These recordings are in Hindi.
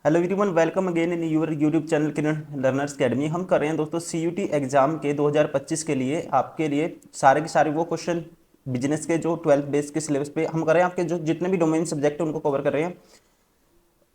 Hello everyone, welcome again in your YouTube channel Kiran learners academy. हम कर रहे हैं दोस्तों सीयूटी एग्जाम के 2025 के लिए आपके लिए सारे के सारे वो क्वेश्चन बिजनेस के जो 12th बेस के सिलेबस पे हम कर रहे हैं। आपके जो जितने भी डोमेन सब्जेक्ट है उनको कवर कर रहे हैं।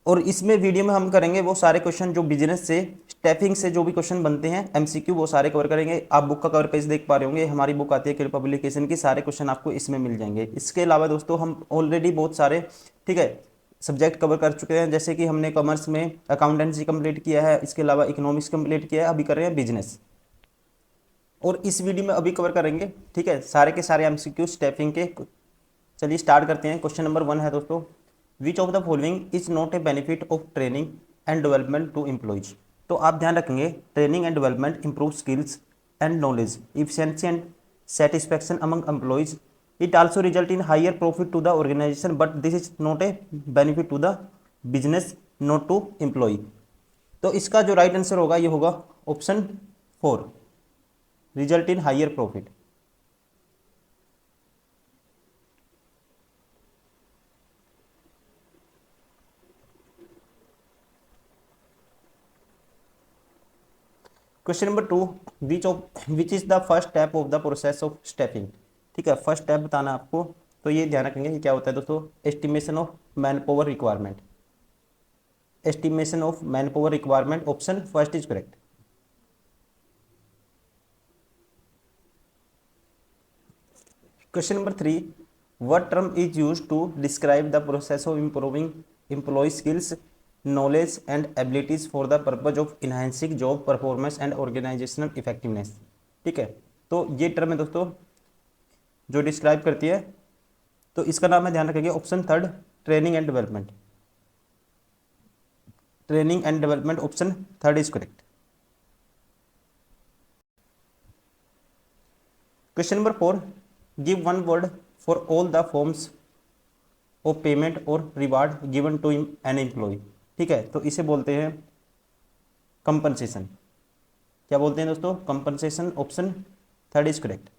और इसमें वीडियो में हम करेंगे वो सारे क्वेश्चन जो बिजनेस से स्टेफिंग से जो भी क्वेश्चन बनते हैं एमसीक्यू, वो सारे कवर करेंगे। आप बुक का कवर पेज देख पा रहे होंगे, हमारी बुक आती है किरण पब्लिकेशन की, सारे क्वेश्चन आपको इसमें मिल जाएंगे। इसके अलावा दोस्तों हम ऑलरेडी बहुत सारे ठीक है सब्जेक्ट कवर कर चुके हैं, जैसे कि हमने कॉमर्स में अकाउंटेंसी कंप्लीट किया है, इसके अलावा इकोनॉमिक्स कंप्लीट किया है, अभी कर रहे हैं बिजनेस। और इस वीडियो में अभी कवर करेंगे ठीक है सारे के सारे एमसीक्यू स्टेफिंग के। चलिए स्टार्ट करते हैं। क्वेश्चन नंबर 1 है दोस्तों, which of the following is not a benefit of training and development to employees. तो आप ध्यान रखेंगे, training and development improve skills and knowledge, efficiency and satisfaction among employees. It also result in higher profit to the organisation, but this is not a benefit to the business, not to employ. तो इसका जो राइट आंसर होगा ये होगा option 4, result in higher profit. Question number 2, which is the first step of the process of stepping. ठीक है, फर्स्ट स्टेप बताना आपको। तो ये ध्यान रखेंगे कि क्या होता है दोस्तों, estimation of man power requirement. Estimation of man power requirement, option first is correct. Question number 3, what term is used to describe the process of improving employee skills, knowledge and abilities for the purpose of enhancing job performance and organizational effectiveness। ठीक है, तो ये टर्म है दोस्तों जो डिस्क्राइब करती है, तो इसका नाम है, ध्यान रखेंगे, option third, training and development. Training and development, option third is correct. Question number 4, give one word for all the forms of payment और reward given to an employ. ठीक है, तो इसे बोलते हैं कंपनसेशन। क्या बोलते हैं दोस्तों, compensation, option third is correct.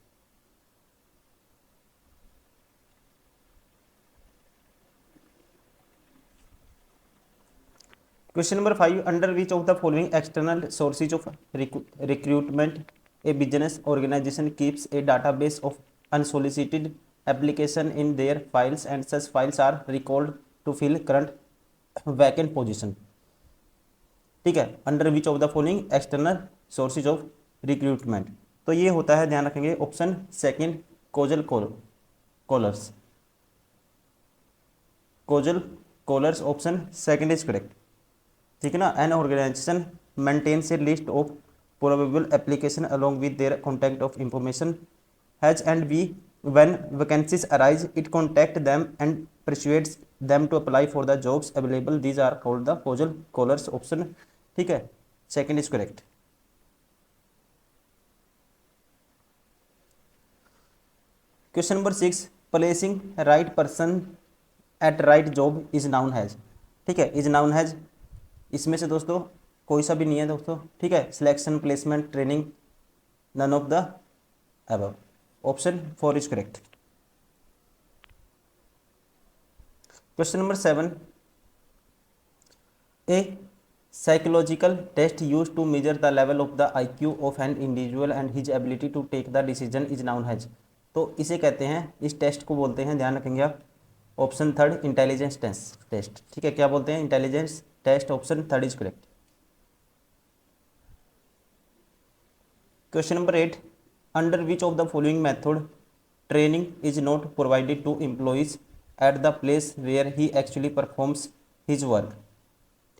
Question number 5, under which of the following external sources of recruitment a business organisation keeps a database of unsolicited application in their files and such files are recalled to fill current vacant position. ठीक है, under which of the following external sources of recruitment, तो ये होता है, ध्यान रखेंगे, option second, casual callers. Casual callers, option second is correct. ठीक है ना, an organisation maintains a list of probable application along with their contact of information has and we when vacancies arise it contact them and persuades them to apply for the jobs available, these are called the casual callers, option ठीक है second is correct. Question number 6, placing right person at right job is known as. ठीक है, इज नाउन हैज, इसमें से दोस्तों कोई सा भी नहीं है दोस्तों। ठीक है, selection, placement, training, none of the above, option 4 is correct. Question number 7, a psychological test use to measure the level of the IQ of an individual and his ability to take the decision is known as. तो इसे कहते हैं, इस टेस्ट को बोलते हैं, ध्यान रखेंगे आप, ऑप्शन थर्ड, इंटेलिजेंस टेस्ट। ठीक है, क्या बोलते हैं, intelligence test, option third is correct. Question number 8, under which of the following method training is not provided to employees at the place where he actually performs his work.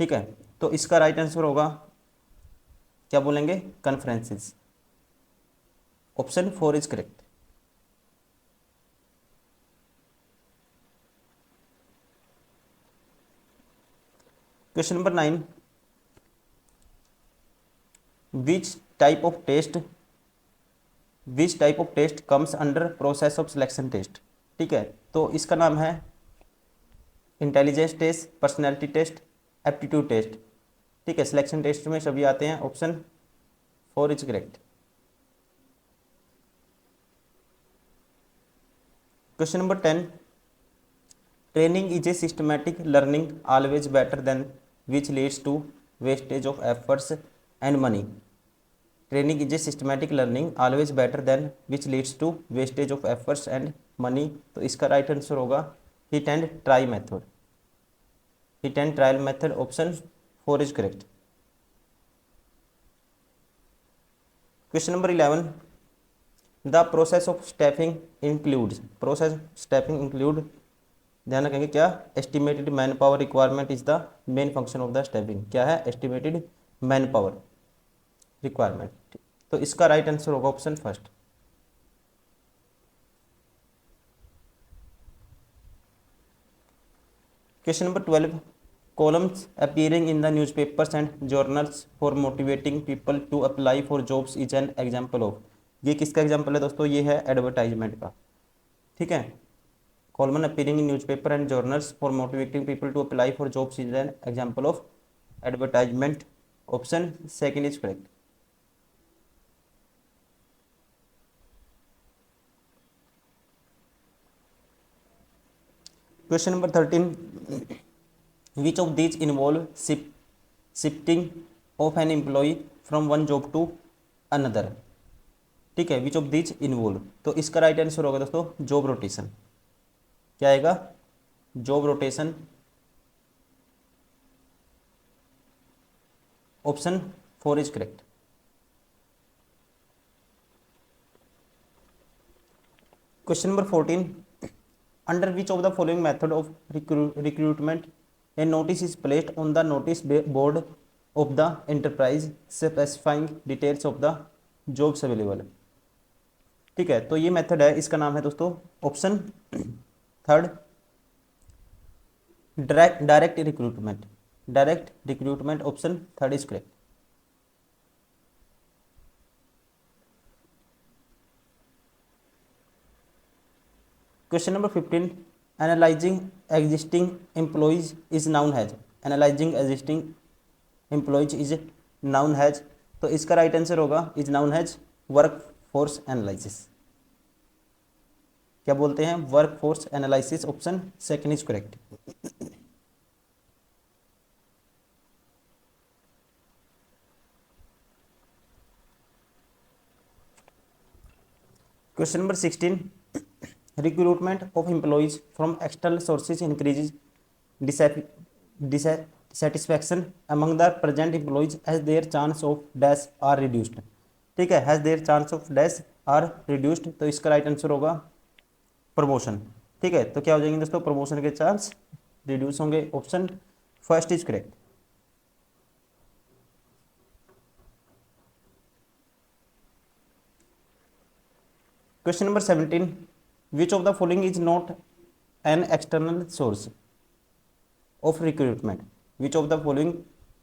ठीक है, तो इसका राइट आंसर होगा, क्या बोलेंगे, conferences, option 4 is correct. Question number 9, which type of test which type of test comes under process of selection test. ठीक है, तो इसका नाम है intelligence test, personality test, aptitude test. ठीक है, सिलेक्शन टेस्ट में सभी आते हैं, option 4 is correct. Question number 10, training is a systematic learning always better than which leads to wastage of efforts and money. Training is a systematic learning always better than which leads to wastage of efforts and money. तो इसका राइट आंसर होगा hit and try method. Hit and trial method option 4 is correct. Question number 11. The process of staffing includes. Process staffing include, ध्यान रखेंगे क्या, estimated man power requirement is the main function of the staffing. क्या है, एस्टिमेटेड मैन पावर रिक्वायरमेंट. तो इसका राइट आंसर होगा option first. Question number 12. Columns appearing in the newspapers and journals for motivating people to apply for jobs is an example of. ये किसका एग्जाम्पल है दोस्तों, ये है एडवर्टाइजमेंट का. ठीक है, column appearing in newspaper and journals for motivating people to apply for jobs is an example of advertisement. Option second is correct. Question number 13. Which of these involve shifting of an employee from one job to another. ठीक है, which of these involve, तो इसका राइट आंसर होगा दोस्तों जॉब रोटेशन. क्या आएगा, job rotation. Option 4 is correct. Question number 14. Under which of the following method of recruitment A notice is placed on the notice board of the enterprise specifying details of the jobs available. ठीक है, तो ये मेथड है, इसका नाम है दोस्तों option third direct recruitment. Direct recruitment option third is correct. Question number 15. Analysing existing employees is known has. Analysing existing employees is known as, तो इसका राइट आंसर होगा is known has work force analysis. क्या बोलते हैं, work force analysis. Option second is correct. Question number 16. Recruitment of employees from external sources increases dissatisfaction among the present employees has their chance of dash are reduced. ठीक है, has their chance of dash are reduced, तो इसका राइट आंसर होगा प्रमोशन. ठीक है, तो क्या हो जाएंगे दोस्तों, प्रमोशन के चांस रिड्यूस होंगे. Option first is correct. Question number 17. Which of the following is not an external source of recruitment. Which of the following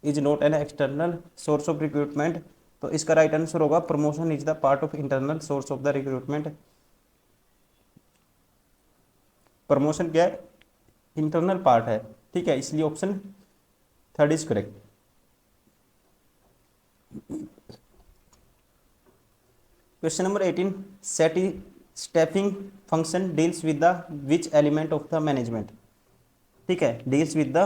is not an external source of recruitment, तो इसका राइट आंसर होगा promotion is the part of internal source of the recruitment. Promotion क्या है, इंटरनल पार्ट है. ठीक है, इसलिए option third is correct. Question number 18. Staffing function deals with the which element of the management. ठीक है, डील्स विद द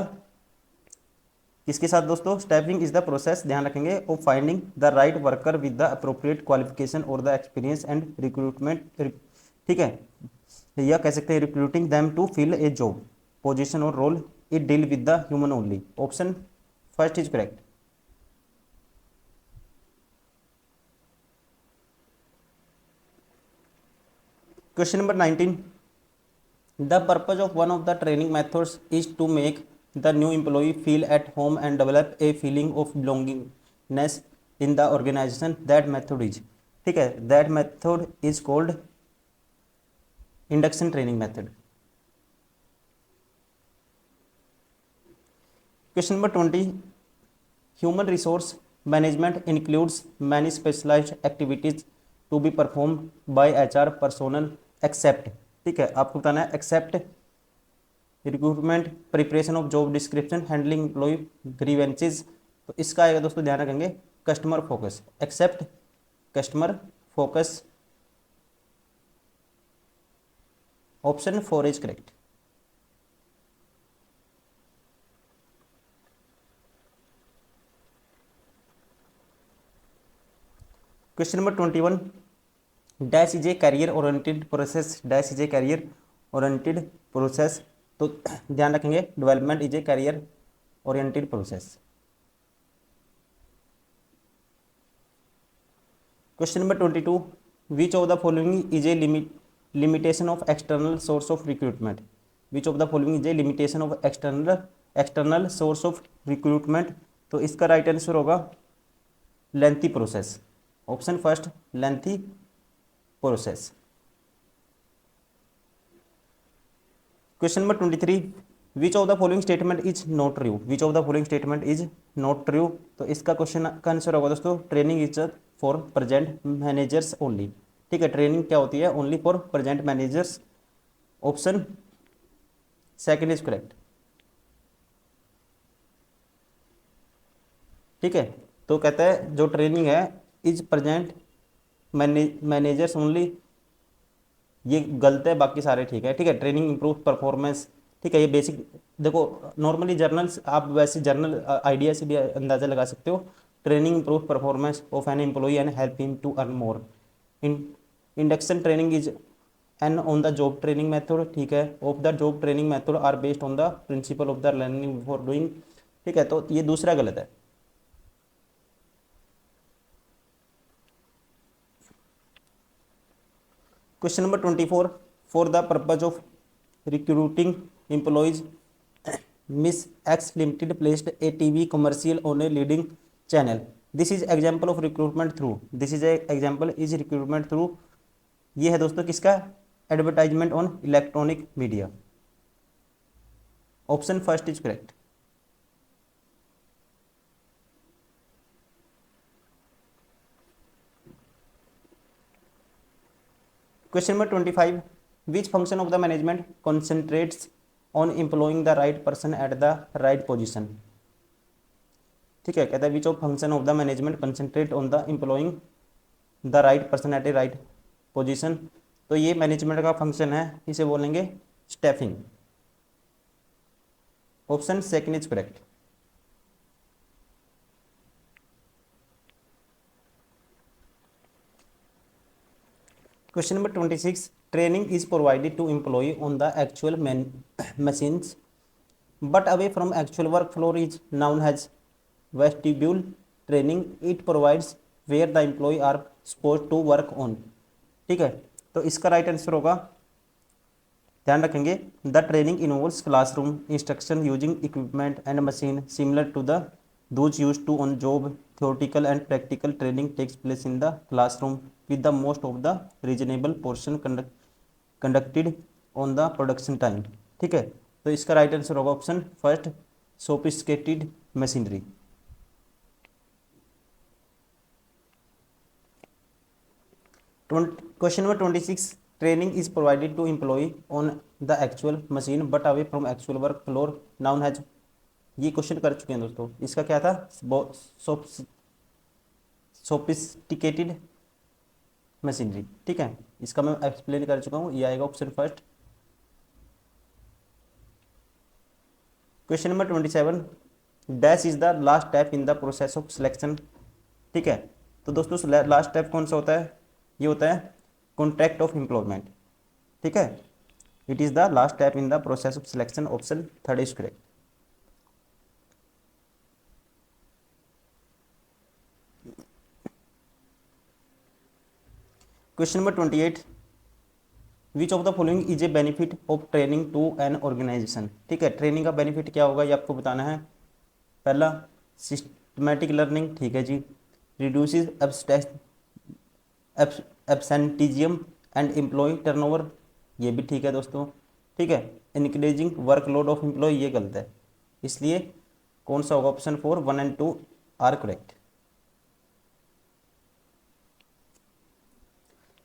किसके साथ दोस्तों, स्टैफिंग इज द प्रोसेस, ध्यान रखेंगे, of finding the right worker with the appropriate qualification और द एक्सपीरियंस एंड रिक्रूटमेंट. ठीक है, या कह सकते हैं recruiting them to fill a job position और role. It deal with the human only. Option first is correct. Question number 19. The purpose of one of the training methods is to make the new employ feel at home and develop a feeling of belongingness in the organisation. That method is. ठीक है, that method is called induction training method. Question number 20. Human resource management includes many specialised activities to be performed by HR personnel except. ठीक है, आपको बताना है except recruitment, preparation of job description, handling employee grievances. तो इसका आएगा दोस्तों, ध्यान रखेंगे customer focus. Except customer focus. Option 4 is correct. Question number 21, dash is a career oriented process, dash is a career oriented process. तो ध्यान रखेंगे, development is a career oriented process. Question number 22, which of the following is a limitation of external source of recruitment, which of the following is a limitation of external source of recruitment. तो इसका राइट आंसर होगा lengthy process, option first lengthy process. Question number 23, which of the following statement is not true, which of the following statement is not true. तो इसका क्वेश्चन का आंसर होगा दोस्तों training is for present managers only. ठीक है, ट्रेनिंग क्या होती है, only for present managers, option second is correct. ठीक है, तो कहता है जो ट्रेनिंग है इज प्रेजेंट मैनेजर्स ओनली, ये गलत है, बाकी सारे ठीक है। ठीक है, ट्रेनिंग इंप्रूव परफॉर्मेंस। ठीक है, ये बेसिक देखो, नॉर्मली जर्नल्स आप वैसे जर्नल आइडिया से भी अंदाजा लगा सकते हो। Training improve performance of an employee and help him to earn more. Induction training is an on the job training method. ठीक है, off the job training method are based on the principle of the learning before doing. ठीक है, तो ये दूसरा गलत है। Question number 24, for the purpose of recruiting employees Miss X limited placed a TV commercial on a leading channel, this is example of recruitment through, this is a example is recruitment through. ये है दोस्तों किसका, advertisement on electronic media, option first is correct. Question number 25, which function of the management concentrates on employing the right person at the right position. ठीक है, कहता है which of function of the management concentrate on the employing the right person eight A right position. तो ये मैनेजमेंट का फंक्शन है, इसे बोलेंगे staffing, option second is correct. Question number 26, training is provided to employ on the actual machines but away from actual work floor is known has vestibule training, it provides where the employ are suppose to work on. ठीक है, तो इसका राइट आंसर होगा, ध्यान रखेंगे, the training involves classroom instruction using equipment and machine similar to the those used to on job, theoretical and practical training takes place in the classroom with the most of the reasonable portion conducted on the production time। ठीक है, तो इसका राइट आंसर होगा option first sophisticated machinery. Question number 26, training is provided to employ on the actual machine but away from actual work floor known has, ये क्वेश्चन कर चुके हैं दोस्तों। इसका क्या था, सोफिस्टिकेटेड मशीनरी। ठीक है, इसका मैं एक्सप्लेन कर चुका हूँ, ये आएगा option first. Question number 27, dash is the last step in the process of selection. ठीक है, तो दोस्तों लास्ट स्टेप कौन सा होता है, ये होता है कॉन्ट्रैक्ट ऑफ एम्प्लॉयमेंट। ठीक है, it is the last step in the process of selection, option third is correct. Question number 28, which of the following is a benefit of training to an organisation. ठीक है, ट्रेनिंग का बेनिफिट क्या होगा ये आपको बताना है। पहला सिस्टमैटिक लर्निंग, ठीक है जी, reduces absenteeism and employ turnover, ये भी ठीक है दोस्तों। ठीक है, इंक्रीजिंग वर्कलोड ऑफ एम्प्लॉय, ये गलत है, इसलिए कौन सा होगा, option 4 1 and 2 are correct.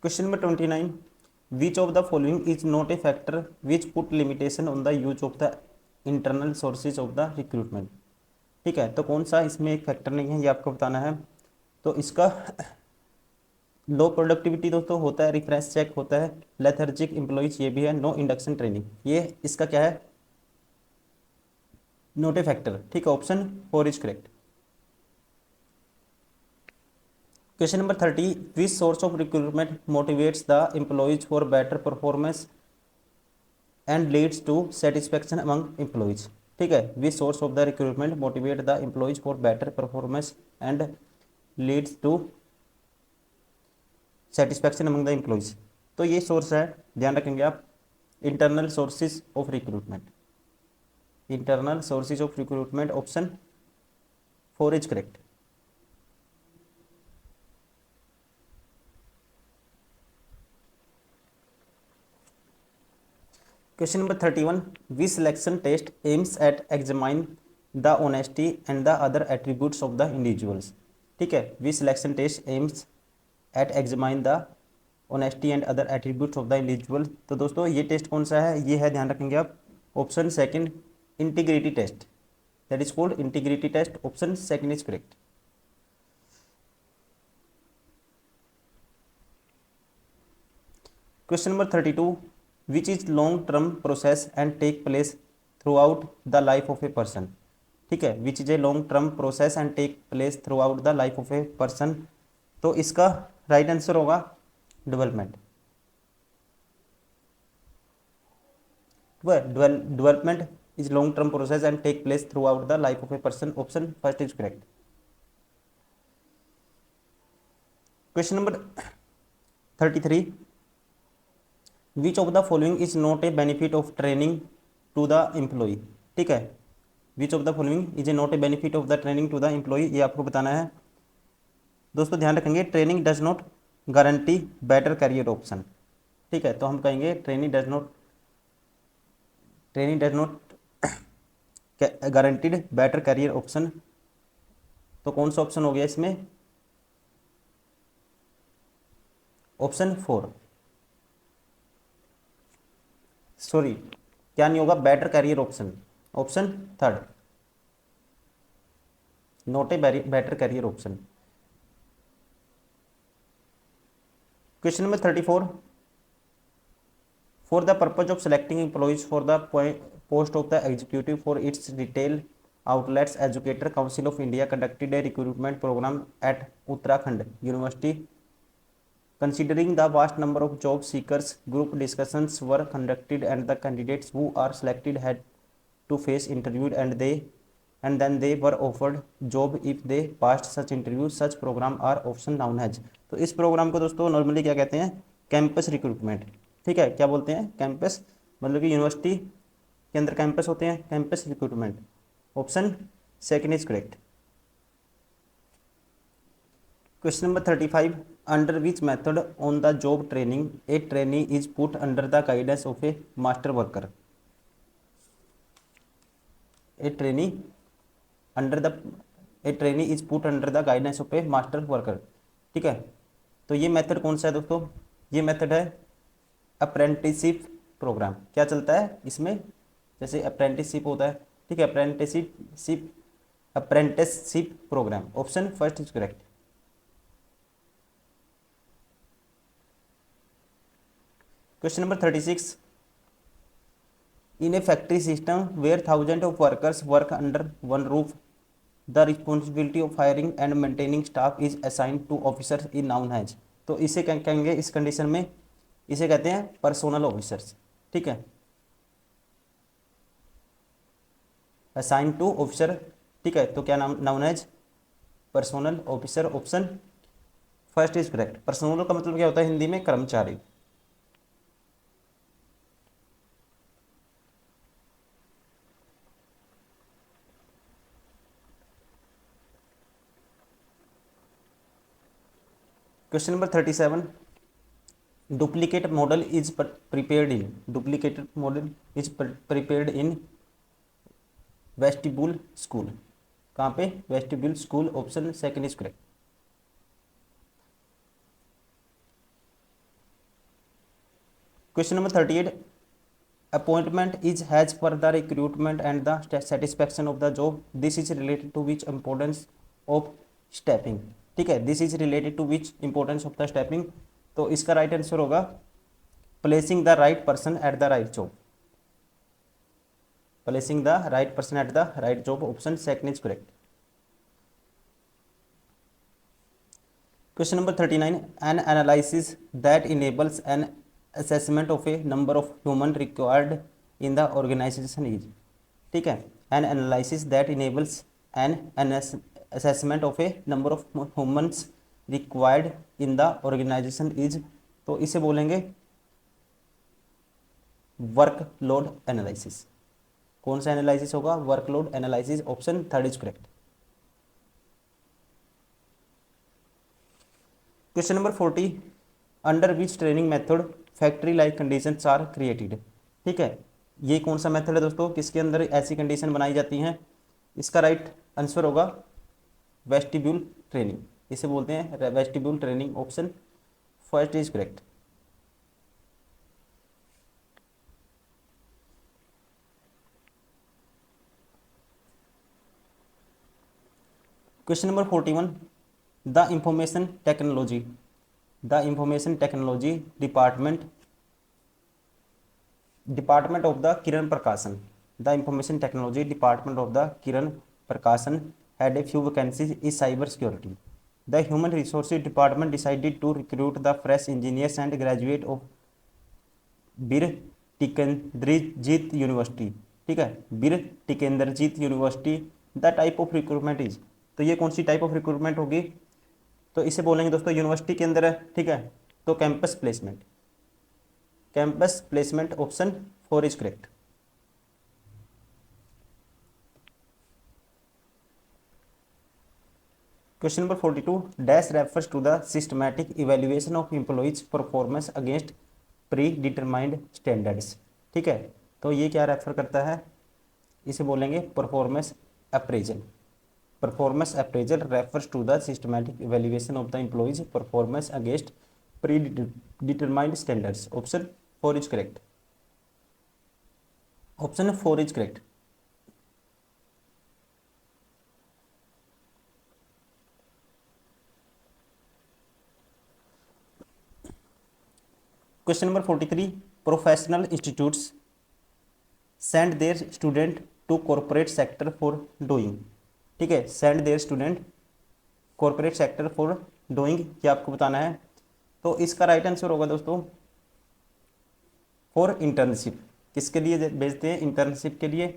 Question number 29, which of the following is not a factor which put limitation on the use of the internal sources of the recruitment. ठीक है, तो कौन सा इसमें एक फैक्टर नहीं है, ये आपको बताना है। तो इसका लो प्रोडक्टिविटी दोस्तों होता है, रिफरेंस चेक होता है, लेथर्जिक एम्प्लॉइज ये भी है, नो इंडक्शन ट्रेनिंग, ये इसका क्या है, नॉट ए फैक्टर। ठीक है, option 4 is correct. Question number 30, which source of recruitment motivates the employees for better performance and leads to satisfaction among employees. ठीक है, which source of the recruitment motivate the employees for better performance and leads to satisfaction among the employees. तो ये सोर्स है, ध्यान रखेंगे आप, internal sources of recruitment. Internal sources of recruitment, option 4 is correct. Question number 31, we selection test aims at examine the honesty and the other attributes of the individuals. ठीक है, we selection test aims at examine the honesty and other attributes of the individual. तो दोस्तों ये टेस्ट कौन सा है, ये है, ध्यान रखेंगे आप, option second, integrity test, that is called integrity test, option second is correct. Question number 32, which is long term process and take place throughout the life of a person. ठीक है, which is a long term process and take place throughout the life of a person. तो इसका राइट आंसर होगा development. Development is long term process and take place throughout the life of a person, option first is correct. Question number 33, which of the following is not a benefit of training to the employ. ठीक है, which of the following is a not a benefit of the training to the employ, ये आपको बताना है। दोस्तों ध्यान रखेंगे, training does not guarantee better career option. ठीक है, तो हम कहेंगे training does not guaranteed better career option. तो कौन सा ऑप्शन हो गया इसमें, ऑप्शन 4, सॉरी क्या नहीं होगा, better career option, option third, not a better career option. Question number 34, for the purpose of selecting employees for the post of the executive for its retail outlets, educator council of India conducted a recruitment programme at Uttarakhand university. Considering the vast number of job seekers, group discussions were conducted and the candidates who are selected had to face interviewed and then they were offered job if they passed such interviews. Such program are option known as। तो इस प्रोग्राम को दोस्तों नॉर्मली क्या कहते हैं, कैंपस रिक्रूटमेंट। ठीक है, क्या बोलते हैं, कैंपस, मतलब कि यूनिवर्सिटी के अंदर कैंपस होते हैं, campus recruitment, option second is correct. Question number 35, under which method on the job training a trainee is put under the guidance of A master worker. A trainee is put under the guidance of A master worker. ठीक है, तो ये मेथड कौन सा है दोस्तों, ये मेथड है अप्रेंटिसशिप प्रोग्राम। क्या चलता है इसमें, जैसे अप्रेंटिसशिप होता है, ठीक है, apprenticeship programme, option first is correct. Question number 36, in a factory system where thousands of workers work under one roof, the responsibility of hiring and maintaining staff is assigned to officers in noun as। तो इसे क्या कहेंगे, इस कंडीशन में इसे कहते हैं पर्सोनल ऑफिसर्स। ठीक है, असाइन टू ऑफिसर। ठीक है, तो क्या known as personnel officer, option first is correct. Personnel का मतलब क्या होता है हिंदी में, कर्मचारी। Question number 37, duplicate model is prepared in vestibule school. कहाँ पे, vestibule school, option second is correct. Question number 38, appointment is has पर the recruitment and the satisfaction of the job, this is related to which importance of stepping. ठीक है, this is related to which importance of the stepping. तो इसका राइट आंसर होगा placing the right person at the right job, placing the right person at the right job, option second is correct. Question number 39, an analysis that enables an assessment of a number of human required in the organisation is. ठीक है, an analysis that enables an assessment of a number of humans required in the organisation is, तो इसे बोलेंगे वर्कलोड एनालिसिस। कौन सा एनालिसिस होगा? Workload analysis, option third is correct. Question number 40, under which training method factory like conditions are created. ठीक है, ये कौन सा मेथड है दोस्तों, किसके अंदर ऐसी कंडीशन बनाई जाती हैं? इसका राइट आंसर होगा वेस्टिब्यूल ट्रेनिंग, इसे बोलते हैं vestibule training, option first is correct. Question number 41, the information technology department of the Kiran Prakashan, the information technology department of the Kiran Prakashan had a few vacancies in cyber security. The human resources department decided to recruit the fresh engineers and graduate of Bir Tikendrajit university. ठीक है, Bir Tikendrajit university. The type of recruitment is, तो ये कौन सी टाइप ऑफ रिक्रूटमेंट होगी? तो इसे बोलेंगे दोस्तों यूनिवर्सिटी के अंदर है। ठीक है, तो campus placement, option four is correct. Question number 42, dash refers to the systematic evaluation of employees performance against predetermined standards. ठीक है, तो ये क्या रेफर करता है? इसे बोलेंगे performance appraisal. Performance appraisal refers to the systematic evaluation of the employees performance against predetermined standards, option four is correct. Option four is correct. Question number 43, professional institutes send their student to corporate sector for doing. ठीक है, send their student corporate sector for doing, क्या आपको बताना है? तो इसका राइट आंसर होगा दोस्तों फॉर इंटर्नशिप। किसके लिए भेजते हैं? इंटर्नशिप के लिए,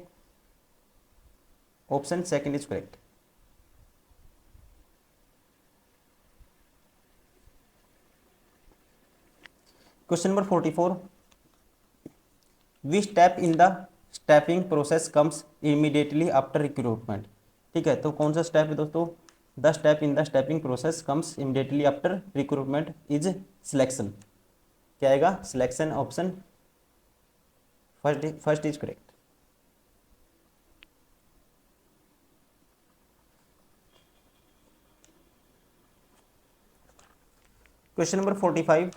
option second is correct. Question number 44, we step in the stepping process comes immediately after recruitment. ठीक है, तो कौन सा स्टेप है दोस्तों? The step in the stepping process comes immediately after recruitment is selection. क्या आएगा? Selection, option first is correct. Question number 45,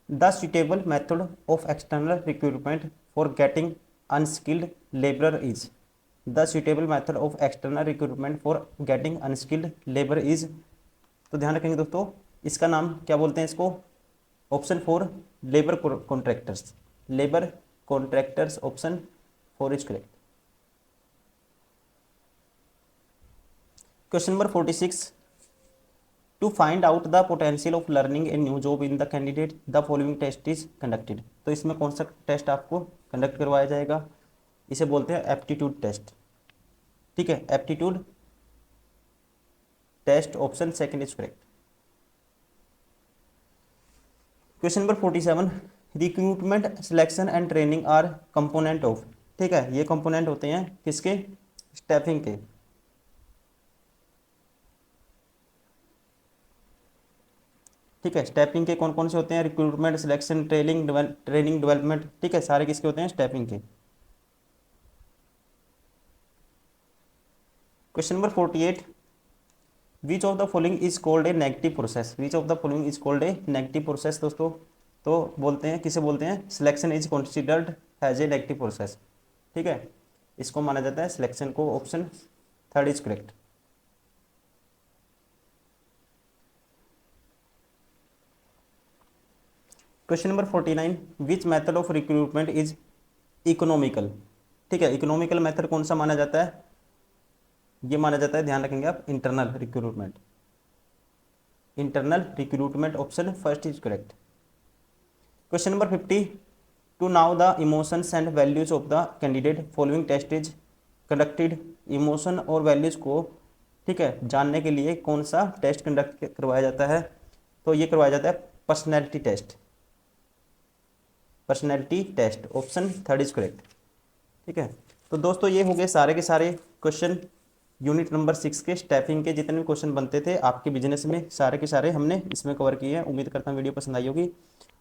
the suitable method of external recruitment for getting unskilled laborer is, the suitable method of external recruitment for getting unskilled labor is, तो ध्यान रखेंगे दोस्तों, इसका नाम क्या बोलते हैं इसको? Option four, labour contractors, option four is correct. Question number 46, to find out the potential of learning a new job in the candidate the following test is conducted. तो इसमें कौन सा टेस्ट आपको कंडक्ट करवाया जाएगा? इसे बोलते हैं एप्टीट्यूड टेस्ट। ठीक है, aptitude test, option second is correct. Question number 47, recruitment selection and training are component of. ठीक है, ये कंपोनेंट होते हैं किसके? स्टैफिंग के। ठीक है, स्टेपिंग के कौन कौन से होते हैं? Recruitment, selection, training development. ठीक है, सारे किसके होते हैं? स्टेपिंग के। Question number 48, which of the following is called a negative process. Which of the following is called a negative process दोस्तों, तो बोलते हैं, किसे बोलते हैं? Selection is considered as a negative process. ठीक है, इसको माना जाता है सिलेक्शन को, option third is correct. Question number 49, which method of recruitment is economical. ठीक है, इकोनॉमिकल मेथड कौन सा माना जाता है? ये माना जाता है, ध्यान रखेंगे आप, internal recruitment. Internal recruitment, option first is correct. Question number 50, to know the emotions and values of the candidate following test is conducted. Emotion और वैल्यूज को, ठीक है, जानने के लिए कौन सा टेस्ट कंडक्ट करवाया जाता है? तो ये करवाया जाता है personality test, personality test, option third is correct. ठीक है, तो दोस्तों ये हो गए सारे के सारे क्वेश्चन यूनिट नंबर 6 के स्टैफिंग के जितने भी क्वेश्चन बनते थे आपके बिजनेस में, सारे के सारे हमने इसमें कवर किए हैं। उम्मीद करता हूँ वीडियो पसंद आई होगी।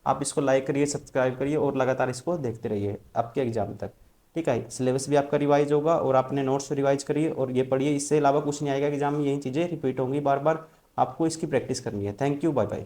आप इसको लाइक करिए, सब्सक्राइब करिए और लगातार इसको देखते रहिए आपके एग्जाम तक। ठीक है, सिलेबस भी आपका रिवाइज होगा और आपने नोट्स रिवाइज करिए और ये पढ़िए। इससे अलावा कुछ नहीं आएगा एग्जाम में, यही चीज़ें रिपीट होंगी बार बार, आपको इसकी प्रैक्टिस करनी है। Thank you, bye bye.